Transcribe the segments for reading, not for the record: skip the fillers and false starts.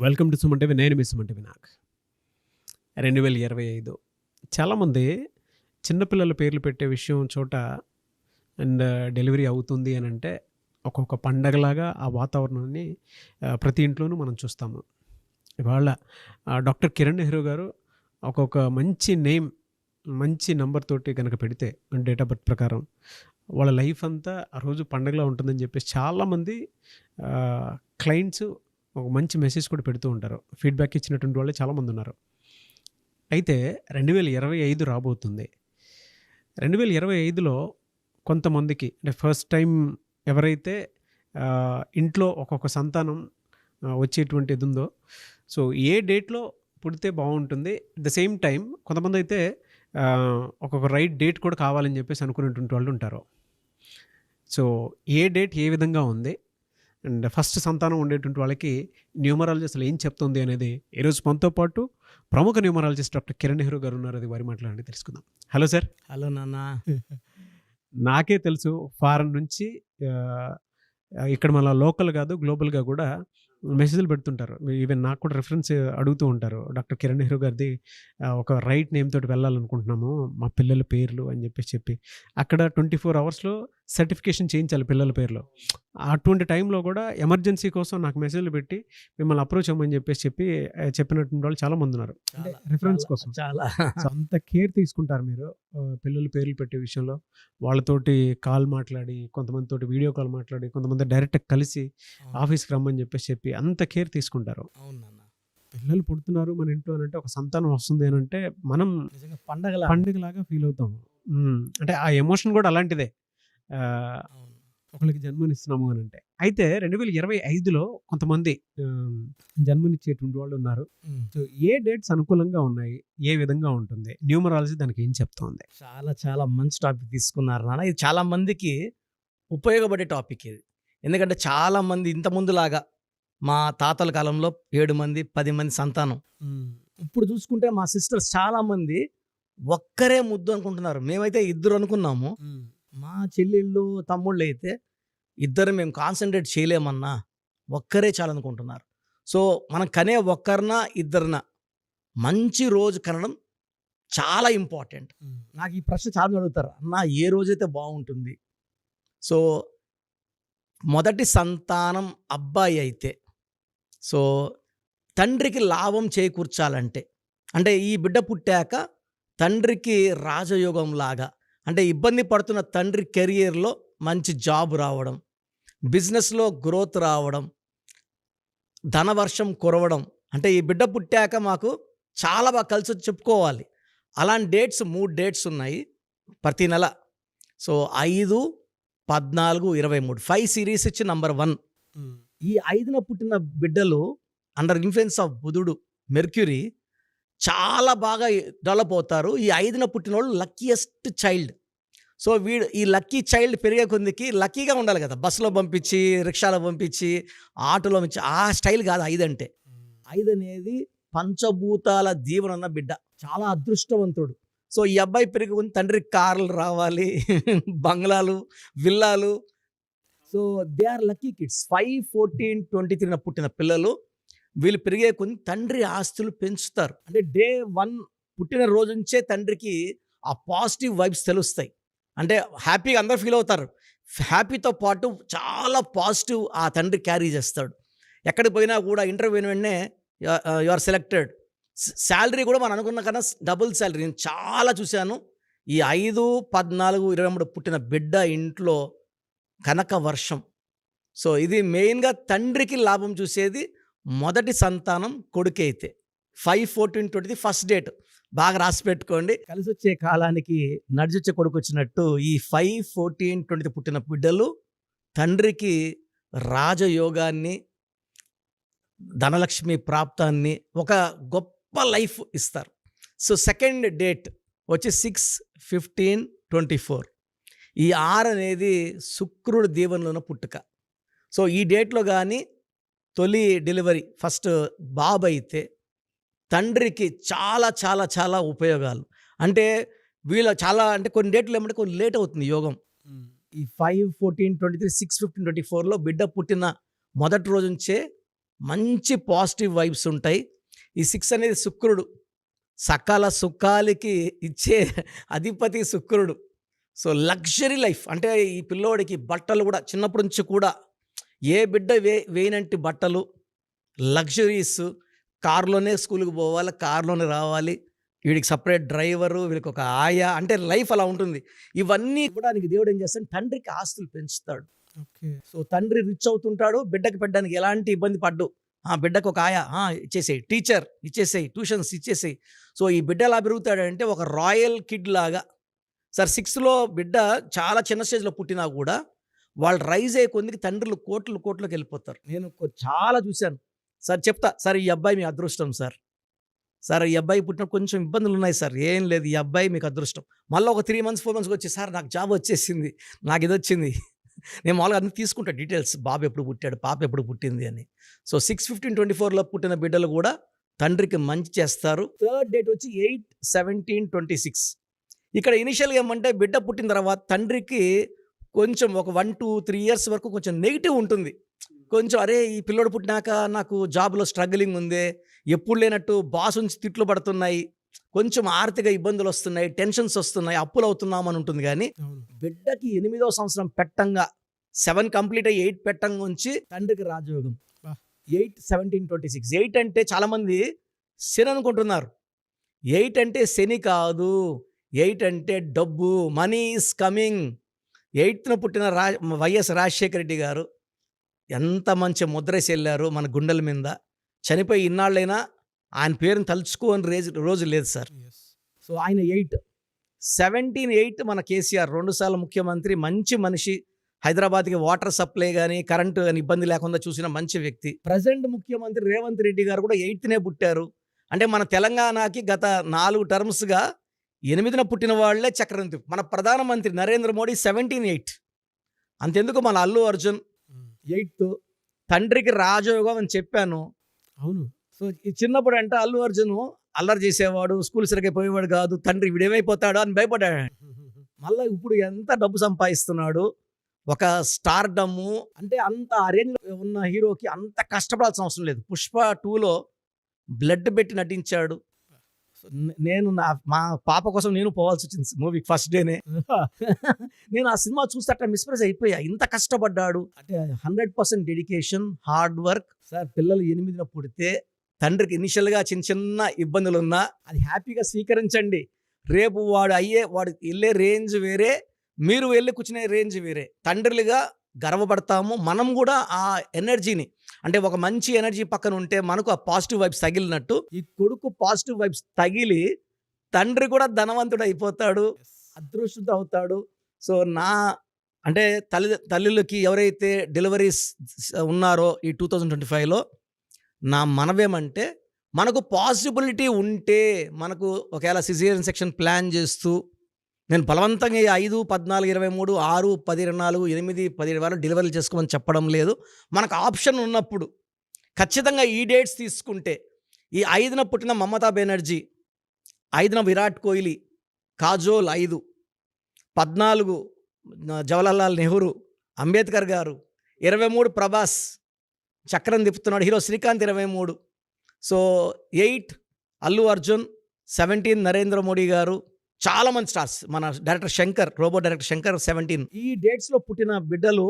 Welcome to Suman TV. నేను మీ Suman TV. నాకు 2025 చాలామంది చిన్నపిల్లల పేర్లు పెట్టే విషయం చోట అండ్ డెలివరీ అవుతుంది అని అంటే ఒక్కొక్క పండగలాగా ఆ వాతావరణాన్ని ప్రతి ఇంట్లోనూ మనం చూస్తాము. ఇవాళ డాక్టర్ కిరణ్ నెహ్రూ గారు ఒక్కొక్క మంచి నేమ్, మంచి నంబర్ తోటి కనుక పెడితే డేట్ ఆఫ్ బర్త్ ప్రకారం వాళ్ళ లైఫ్ అంతా ఆ రోజు పండగలా ఉంటుందని చెప్పేసి చాలామంది క్లయింట్స్ ఒక మంచి మెసేజ్ కూడా పెడుతూ ఉంటారు. ఫీడ్బ్యాక్ ఇచ్చినటువంటి వాళ్ళే చాలామంది ఉన్నారు. అయితే 2025 రాబోతుంది. 2025లో కొంతమందికి అంటే ఫస్ట్ టైం ఎవరైతే ఇంట్లో ఒక్కొక్క సంతానం వచ్చేటువంటి ఇది ఉందో, సో ఏ డేట్లో పుడితే బాగుంటుంది. అట్ ద సేమ్ టైం కొంతమంది అయితే ఒక్కొక్క రైట్ డేట్ కూడా కావాలని చెప్పేసి అనుకునేటువంటి వాళ్ళు ఉంటారు. సో ఏ డేట్ ఏ విధంగా ఉంది అండ్ ఫస్ట్ సంతానం ఉండేటువంటి వాళ్ళకి న్యూమరాలజీ అసలు ఏం చెప్తుంది అనేది ఈరోజు మనతో పాటు ప్రముఖ న్యూమరాలజిస్ట్ డాక్టర్ కిరణ్ నెహ్రూ గారు ఉన్నారు. అది వారి మాట్లాడి తెలుసుకుందాం. Hello sir. హలో నాన్న. నాకే తెలుసు ఫారెన్ నుంచి ఇక్కడ మన లోకల్ కాదు గ్లోబల్గా కూడా మెసేజ్లు పెడుతుంటారు. ఈవెన్ నాకు కూడా రెఫరెన్స్ అడుగుతూ ఉంటారు. డాక్టర్ కిరణ్ నెహ్రూ గారిది ఒక రైట్ నేమ్ తోటి వెళ్ళాలనుకుంటున్నాము మా పిల్లల పేర్లు అని చెప్పి అక్కడ 24 అవర్స్లో సర్టిఫికేషన్ చేయించాలి పిల్లల పేర్లు. అటువంటి టైంలో కూడా ఎమర్జెన్సీ కోసం నాకు మెసేజ్లు పెట్టి మిమ్మల్ని అప్రోచ్ అవ్వమని చెప్పినటువంటి వాళ్ళు చాలామంది ఉన్నారు. అంటే రిఫరెన్స్ కోసం చాలా అంత కేర్ తీసుకుంటారు మీరు పిల్లల పేర్లు పెట్టే విషయంలో. వాళ్ళతోటి కాల్ మాట్లాడి, కొంతమందితోటి వీడియో కాల్ మాట్లాడి, కొంతమంది డైరెక్ట్ కలిసి ఆఫీస్కి రమ్మని చెప్పి అంత కేర్ తీసుకుంటారు. పిల్లలు పుడుతున్నారు మన ఇంట్లో అని అంటే, ఒక సంతానం వస్తుంది అని అంటే మనం నిజంగా పండుగలాగా ఫీల్ అవుతాము. అంటే ఆ ఎమోషన్ కూడా అలాంటిదే. ఒకళ్ళకి జన్మనిస్తున్నాము అని అంటే. అయితే 2025లో కొంతమంది జన్మనిచ్చేటువంటి వాళ్ళు ఉన్నారు. సో ఏ డేట్స్ అనుకూలంగా ఉన్నాయి, ఏ విధంగా ఉంటుంది, న్యూమరాలజీ దానికి ఏం చెప్తోంది? చాలా చాలా మంచి టాపిక్ తీసుకున్నారు నాన్న. ఇది చాలా మందికి ఉపయోగపడే టాపిక్ ఇది. ఎందుకంటే చాలా మంది ఇంతకుముందులాగా మా తాతల కాలంలో 7 మంది 10 మంది సంతానం. ఇప్పుడు చూసుకుంటే మా సిస్టర్స్ చాలా మంది ఒక్కరే ముద్దు అనుకుంటున్నారు. మేమైతే 2 అనుకున్నాము. మా చెల్లెళ్ళు తమ్ముళ్ళు అయితే 2 మేము కాన్సన్ట్రేట్ చేయలేమన్నా, ఒక్కరే చాలనుకుంటున్నారు. సో మనం కనే ఒక్కరినా 2 మంచి రోజు కనడం చాలా ఇంపార్టెంట్. నాకు ఈ ప్రశ్న చాలా అడుగుతారు, అన్న ఏ రోజైతే బాగుంటుంది? సో మొదటి సంతానం అబ్బాయి అయితే, సో తండ్రికి లాభం చేకూర్చాలంటే, అంటే ఈ బిడ్డ పుట్టాక తండ్రికి రాజయోగం లాగా, అంటే ఇబ్బంది పడుతున్న తండ్రి కెరియర్లో మంచి జాబ్ రావడం, బిజినెస్లో గ్రోత్ రావడం, ధనవర్షం కురవడం, అంటే ఈ బిడ్డ పుట్టాక మాకు చాలా బాగా కలిసి చెప్పుకోవాలి. అలాంటి డేట్స్ 3 డేట్స్ ఉన్నాయి ప్రతి నెల. సో 5, 14, 23 5 సిరీస్ ఇచ్చి నంబర్ 1. ఈ 5న పుట్టిన బిడ్డలు అండర్ ఇన్ఫ్లుయెన్స్ ఆఫ్ బుధుడు, మెర్క్యూరీ చాలా బాగా డెవలప్ అవుతారు. ఈ 5న పుట్టిన వాళ్ళు లక్కీయెస్ట్ చైల్డ్. సో వీడు ఈ లక్కీ చైల్డ్ పెరిగే కొద్దికి లక్కీగా ఉండాలి కదా. బస్సులో పంపించి, రిక్షాలో పంపించి, ఆటోలో పంపించి, ఆ స్టైల్ కాదు 5 అంటే. 5 అనేది పంచభూతాల దీవెన ఉన్న బిడ్డ, చాలా అదృష్టవంతుడు. సో ఈ అబ్బాయి పెరిగి కొంచెం తండ్రికి కార్లు రావాలి, బంగ్లాలు, విల్లాలు. So they are lucky kids. 5, 14, 23 పుట్టిన పిల్లలు వీళ్ళు పెరిగే కొన్ని తండ్రి ఆస్తులు పెంచుతారు. అంటే డే 1 పుట్టిన రోజు నుంచే తండ్రికి ఆ పాజిటివ్ వైబ్స్ తెలుస్తాయి. అంటే హ్యాపీగా అందరూ ఫీల్ అవుతారు. హ్యాపీతో పాటు చాలా పాజిటివ్ ఆ తండ్రి క్యారీ చేస్తాడు. ఎక్కడికి పోయినా కూడా ఇంటర్వ్యూ అయిన వెంటనే యు ఆర్ సెలెక్టెడ్. శాలరీ కూడా మనం అనుకున్న కన్నా డబుల్ శాలరీ. నేను చాలా చూశాను. ఈ 5, 14, 23 పుట్టిన బిడ్డ ఇంట్లో కనక వర్షం. సో ఇది మెయిన్గా తండ్రికి లాభం చూసేది మొదటి సంతానం కొడుకే అయితే. 5, 14, 20 ఫస్ట్ డేట్ బాగా రాసి పెట్టుకోండి. కలిసి వచ్చే కాలానికి నడిచొచ్చే కొడుకు వచ్చినట్టు ఈ 5, 14, 20 పుట్టిన బిడ్డలు తండ్రికి రాజయోగాన్ని, ధనలక్ష్మి ప్రాప్తాన్ని, ఒక గొప్ప లైఫ్ ఇస్తారు. సో సెకండ్ డేట్ వచ్చి 6, 15, 24. ఈ 6 అనేది శుక్రుడు దీవెనలోన పుట్టుక. సో ఈ డేట్లో కానీ తొలి డెలివరీ ఫస్ట్ బాబు అయితే తండ్రికి చాలా చాలా చాలా ఉపయోగాలు. అంటే వీళ్ళు చాలా, అంటే కొన్ని డేట్లు ఏమంటే కొన్ని లేట్ అవుతుంది యోగం. ఈ 5, 14, 23, 6, 15, 24లో బిడ్డ పుట్టిన మొదటి రోజు నుంచే మంచి పాజిటివ్ వైబ్స్ ఉంటాయి. ఈ 6 అనేది శుక్రుడు, సకల సుఖాలకి ఇచ్చే అధిపతి శుక్రుడు. సో లగ్జరీ లైఫ్ అంటే ఈ పిల్లోడికి బట్టలు కూడా చిన్నప్పటి నుంచి కూడా ఏ బిడ్డ వేయనంటి బట్టలు, లగ్జరీస్, కారులోనే స్కూల్కి పోవాలి, కారులోనే రావాలి, వీడికి సపరేట్ డ్రైవరు, వీడికి ఒక ఆయా, అంటే లైఫ్ అలా ఉంటుంది. ఇవన్నీ కూడా దేవుడు ఏం చేస్తాడు, తండ్రికి ఆస్తులు పెంచుతాడు. ఓకే. సో తండ్రి రిచ్ అవుతుంటాడు, బిడ్డకి పెట్టడానికి ఎలాంటి ఇబ్బంది పడ్డు. బిడ్డకు ఒక ఆయా ఇచ్చేసేయి, టీచర్ ఇచ్చేసేయి, ట్యూషన్స్ ఇచ్చేసేయి. సో ఈ బిడ్డ ఎలా పెరుగుతాడంటే ఒక రాయల్ కిడ్ లాగా. సార్ 6లో బిడ్డ చాలా చిన్న స్టేజ్లో పుట్టినా కూడా వాళ్ళు రైజ్ అయ్యే కొందికి తండ్రులు కోట్లకి వెళ్ళిపోతారు. నేను చాలా చూశాను సార్. చెప్తా సార్, ఈ అబ్బాయి మీ అదృష్టం సార్. సార్ ఈ అబ్బాయి పుట్టిన కొంచెం ఇబ్బందులు ఉన్నాయి సార్, ఏం లేదు, ఈ అబ్బాయి మీకు అదృష్టం. మళ్ళీ ఒక 3 months 4 months వచ్చి సార్ నాకు జాబ్ వచ్చేసింది, నాకు ఇది వచ్చింది. నేను మామూలుగా అన్ని తీసుకుంటా డీటెయిల్స్, బాబు ఎప్పుడు పుట్టాడు, పాప ఎప్పుడు పుట్టింది అని. సో 6/15/24లో పుట్టిన బిడ్డలు కూడా తండ్రికి మంచి చేస్తారు. థర్డ్ డేట్ వచ్చి 8/17/26. ఇక్కడ ఇనిషియల్గా ఏమంటే బిడ్డ పుట్టిన తర్వాత తండ్రికి కొంచెం ఒక 1-2-3 years వరకు కొంచెం నెగిటివ్ ఉంటుంది. కొంచెం అరే ఈ పిల్లోడు పుట్టినాక నాకు జాబ్లో స్ట్రగ్లింగ్ ఉంది, ఎప్పుడు లేనట్టు బాస్ నుంచి తిట్లు పడుతున్నాయి, కొంచెం ఆర్థిక ఇబ్బందులు వస్తున్నాయి, టెన్షన్స్ వస్తున్నాయి, అప్పులు అవుతున్నామని ఉంటుంది. కానీ బిడ్డకి 8వ సంవత్సరం పెట్టంగా 7 కంప్లీట్ అయ్యి 8 పెట్టంగా ఉంచి తండ్రికి రాజయోగం. 8/17/26. 8 అంటే చాలామంది శని అనుకుంటున్నారు. 8 అంటే శని కాదు, 8 అంటే డబ్బు, మనీ ఈస్ కమింగ్. 8న పుట్టిన వైఎస్ రాజశేఖర రెడ్డి గారు ఎంత మంచి ముద్రేసి వెళ్ళారు మన గుండెల మీద. చనిపోయి ఇన్నాళ్ళైనా ఆయన పేరుని తలుచుకోని రోజు లేదు సార్. సో ఆయన 8/17/8 మన కేసీఆర్ 2 సార్లు ముఖ్యమంత్రి, మంచి మనిషి, హైదరాబాద్కి వాటర్ సప్లై కానీ కరెంటు కానీ ఇబ్బంది లేకుండా చూసిన మంచి వ్యక్తి. ప్రజెంట్ ముఖ్యమంత్రి రేవంత్ రెడ్డి గారు కూడా 8నే పుట్టారు. అంటే మన తెలంగాణకి గత 4 టర్మ్స్గా 8న పుట్టిన వాళ్ళే చక్రం తిప్పు. మన ప్రధానమంత్రి నరేంద్ర మోడీ 17/8. అంతెందుకు మన అల్లు అర్జున్ 8th తండ్రికి రాజయోగం అని చెప్పాను. అవును. సో ఈ చిన్నప్పుడు అంటే అల్లు అర్జున్ అల్లరి చేసేవాడు, స్కూల్ సరిగ్గా పోయేవాడు కాదు, తండ్రి విడేమైపోతాడు అని భయపడ్డాడు. మళ్ళీ ఇప్పుడు ఎంత డబ్బు సంపాదిస్తున్నాడు, ఒక స్టార్డము, అంటే అంత ఆ రేంజ్ ఉన్న హీరోకి అంత కష్టపడాల్సిన అవసరం లేదు. పుష్ప 2లో బ్లడ్ పెట్టి నటించాడు. నేను మా పాప కోసం నేను పోవాల్సి వచ్చింది మూవీకి ఫస్ట్ డేనే. నేను ఆ సినిమా చూస్తే అట్లా మిస్ప్రైజ్ అయిపోయా. ఇంత కష్టపడ్డాడు అంటే 100% డెడికేషన్, హార్డ్ వర్క్. సార్ పిల్లలు 8న పుడితే తండ్రికి ఇనిషియల్గా చిన్న ఇబ్బందులు ఉన్నా అది హ్యాపీగా స్వీకరించండి. రేపు వాడు వెళ్ళే రేంజ్ వేరే, మీరు వెళ్ళి కూర్చునే రేంజ్ వేరే. తండ్రులుగా గర్వపడతాము. మనం కూడా ఆ ఎనర్జీని, అంటే ఒక మంచి ఎనర్జీ పక్కన ఉంటే మనకు ఆ పాజిటివ్ వైబ్స్ తగిలినట్టు ఈ కొడుకు పాజిటివ్ వైబ్స్ తగిలి తండ్రి కూడా ధనవంతుడు అయిపోతాడు, అదృష్టం అవుతాడు. సో అంటే తల్లులకి ఎవరైతే డెలివరీస్ ఉన్నారో ఈ 2025లో నా మనవేమంటే, మనకు పాసిబిలిటీ ఉంటే, మనకు ఒకవేళ సిజేరియన్ సెక్షన్ ప్లాన్ చేస్తూ నేను బలవంతంగా 5, 14, 23, 6, 10, 24, 8, 17 వారు డెలివరీలు చేసుకోమని చెప్పడం లేదు. మనకు ఆప్షన్ ఉన్నప్పుడు ఖచ్చితంగా ఈ డేట్స్ తీసుకుంటే, ఈ 5న పుట్టిన మమతా బెనర్జీ, 5న విరాట్ కోహ్లీ, కాజోల్ 5, 14 జవహర్లాల్ నెహ్రూ, అంబేద్కర్ గారు, 23 ప్రభాస్ చక్రం తిప్పుతున్నాడు, హీరో శ్రీకాంత్ 23. సో 8 అల్లు అర్జున్, 17 నరేంద్ర మోడీ గారు, చాలా మంది స్టార్స్, మన director Shankar, Robo director Shankar 17. ఈ డేట్స్లో పుట్టిన బిడ్డలు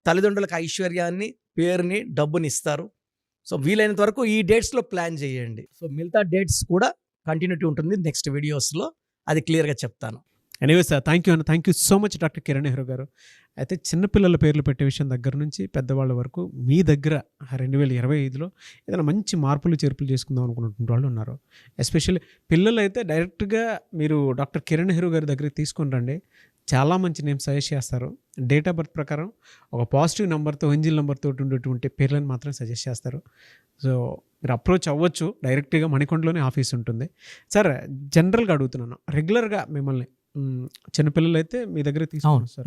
తల్లిదండ్రులకు ఐశ్వర్యాన్ని, పేరుని, డబ్బుని ఇస్తారు. సో వీలైనంత వరకు ఈ డేట్స్లో ప్లాన్ చేయండి. సో మిగతా డేట్స్ కూడా కంటిన్యూటీ ఉంటుంది నెక్స్ట్ వీడియోస్లో, అది క్లియర్గా చెప్తాను. Anyway sir, thank you so much doctor Kiran Nehru గారు. అయితే చిన్నపిల్లల పేర్లు పెట్టే విషయం దగ్గర నుంచి పెద్దవాళ్ళ వరకు మీ దగ్గర 2025లో ఏదైనా మంచి మార్పులు చేర్పులు చేసుకుందాం అనుకున్నటువంటి వాళ్ళు ఉన్నారు. ఎస్పెషల్లీ పిల్లలు అయితే డైరెక్ట్గా మీరు డాక్టర్ కిరణ్ నెహ్రూ గారి దగ్గరికి తీసుకొని రండి. చాలా మంచి నేమ్స్ సజెస్ట్ చేస్తారు. డేట్ ఆఫ్ బర్త్ ప్రకారం ఒక పాజిటివ్ నెంబర్తో, ఎంజిల్ నెంబర్తో ఉండేటువంటి పేర్లను మాత్రం సజెస్ట్ చేస్తారు. సో మీరు అప్రోచ్ అవ్వచ్చు. డైరెక్ట్గా మణికొండలోనే ఆఫీస్ ఉంటుంది. సార్ జనరల్గా అడుగుతున్నాను, రెగ్యులర్గా మిమ్మల్ని చిన్నపిల్లలు అయితే మీ దగ్గర తీసుకుంటారు సార్?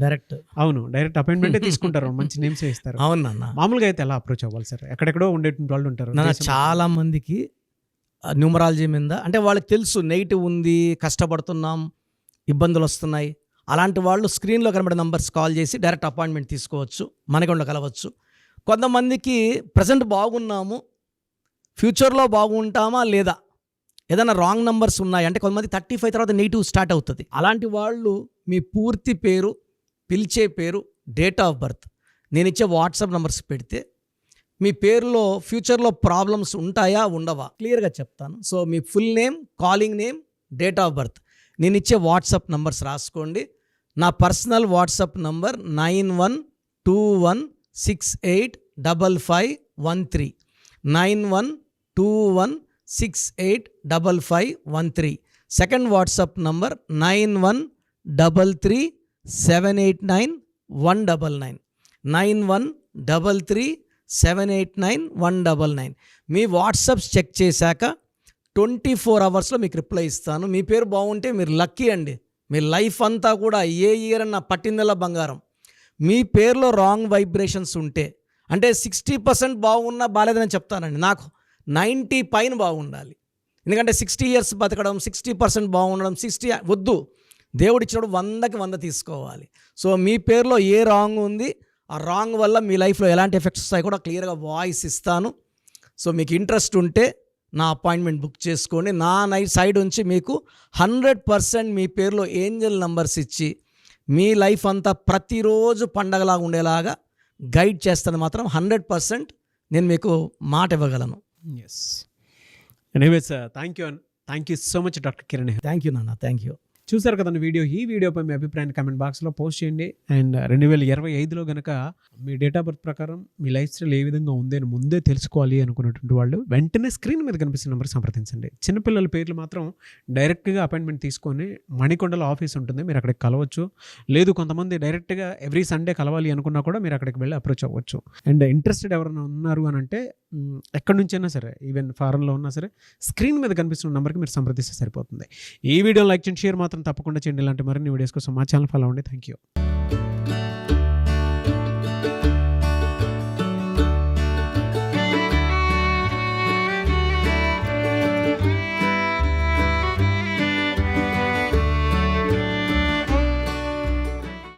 డైరెక్ట్ అపాయింట్మెంటే తీసుకుంటారు, మంచి నేమ్స్ ఇస్తారు. అవును. మామూలుగా అయితే ఎలా అప్రోచ్ అవ్వాలి సార్? ఎక్కడెక్కడో ఉండేటువంటి వాళ్ళు ఉంటారు. చాలా మందికి న్యూమరాలజీ మీద అంటే వాళ్ళకి తెలుసు నెగిటివ్ ఉంది, కష్టపడుతున్నాం, ఇబ్బందులు వస్తున్నాయి. అలాంటి వాళ్ళు స్క్రీన్లో కనబడే నంబర్స్ కాల్ చేసి డైరెక్ట్ అపాయింట్మెంట్ తీసుకోవచ్చు, మనకొండ కలవచ్చు. కొంతమందికి ప్రజెంట్ బాగున్నాము, ఫ్యూచర్లో బాగుంటామా లేదా, ఏదైనా రాంగ్ నెంబర్స్ ఉన్నాయి అంటే కొంతమంది 35 తర్వాత నెగిటివ్ స్టార్ట్ అవుతుంది. అలాంటి వాళ్ళు మీ పూర్తి పేరు, పిలిచే పేరు, డేట్ ఆఫ్ బర్త్, నేను ఇచ్చే వాట్సాప్ నెంబర్స్ పెడితే మీ పేరులో ఫ్యూచర్లో ప్రాబ్లమ్స్ ఉంటాయా ఉండవా క్లియర్గా చెప్తాను. So me full name, calling name, date of birth, నేను ఇచ్చే వాట్సాప్ నెంబర్స్ రాసుకోండి. నా personal WhatsApp number 9121685513, 9121685513. Second WhatsApp number 9133789199, 9133789199. మీ వాట్సాప్స్ చెక్ చేశాక 24 అవర్స్లో మీకు రిప్లై ఇస్తాను. మీ పేరు బాగుంటే మీరు లక్కీ అండి. మీ లైఫ్ అంతా కూడా ఏ ఇయర్ అన్న పట్టిందల్లా బంగారం. మీ పేరులో రాంగ్ వైబ్రేషన్స్ ఉంటే, అంటే 60% బాగున్నా బాగాలేదని చెప్తానండి, నాకు 90 పైన బాగుండాలి. ఎందుకంటే 60 ఇయర్స్ బతకడం, 60% బాగుండడం, 60 వద్దు. దేవుడు ఇచ్చినప్పుడు 100కి 100 తీసుకోవాలి. సో మీ పేరులో ఏ రాంగ్ ఉంది, ఆ రాంగ్ వల్ల మీ లైఫ్లో ఎలాంటి ఎఫెక్ట్స్ వస్తాయి కూడా క్లియర్గా వాయిస్ ఇస్తాను. సో మీకు ఇంట్రెస్ట్ ఉంటే నా అపాయింట్మెంట్ బుక్ చేసుకోండి. నా సైడ్ నుంచి మీకు 100% మీ పేరులో ఏంజల్ నంబర్స్ ఇచ్చి మీ లైఫ్ అంతా ప్రతిరోజు పండగలాగా ఉండేలాగా గైడ్ చేస్తాను. మాత్రం 100% నేను మీకు మాట ఇవ్వగలను. Yes. Anyways thank you so much doctor Kiran. Thank you నాన్న, థ్యాంక్ యూ. చూసారు కదండి వీడియో. ఈ వీడియోపై మీ అభిప్రాయాన్ని కామెంట్ బాక్స్లో పోస్ట్ చేయండి. అండ్ 2025లో కనుక మీ డేట్ ఆఫ్ బర్త్ ప్రకారం మీ లైఫ్ స్టైల్ ఏ విధంగా ఉంది అని ముందే తెలుసుకోవాలి అనుకున్నటువంటి వాళ్ళు వెంటనే స్క్రీన్ మీద కనిపిస్తున్న నెంబర్ సంప్రదించండి. చిన్నపిల్లల పేర్లు మాత్రం డైరెక్ట్గా అపాయింట్మెంట్ తీసుకొని మణికొండలో ఆఫీస్ ఉంటుంది, మీరు అక్కడికి కలవచ్చు. లేదు కొంతమంది డైరెక్ట్గా ఎవ్రీ సండే కలవాలి అనుకున్నా కూడా మీరు అక్కడికి వెళ్ళి అప్రోచ్ అవ్వచ్చు. అండ్ ఇంట్రెస్టెడ్ ఎవరైనా ఉన్నారు అని అంటే ఎక్కడి నుంచైనా సరే, ఈవెన్ ఫారెన్లో ఉన్నా సరే, స్క్రీన్ మీద కనిపిస్తున్న నెంబర్కి మీరు సంప్రదిస్తే సరిపోతుంది. ఈ వీడియో లైక్ చేయండి, షేర్ మాత్రం తప్పకుండా చేయండి. ఇలాంటి మరిన్ని వీడియోస్ కోసం మా ఛానల్ ఫాలో అవ్వండి. Thank you.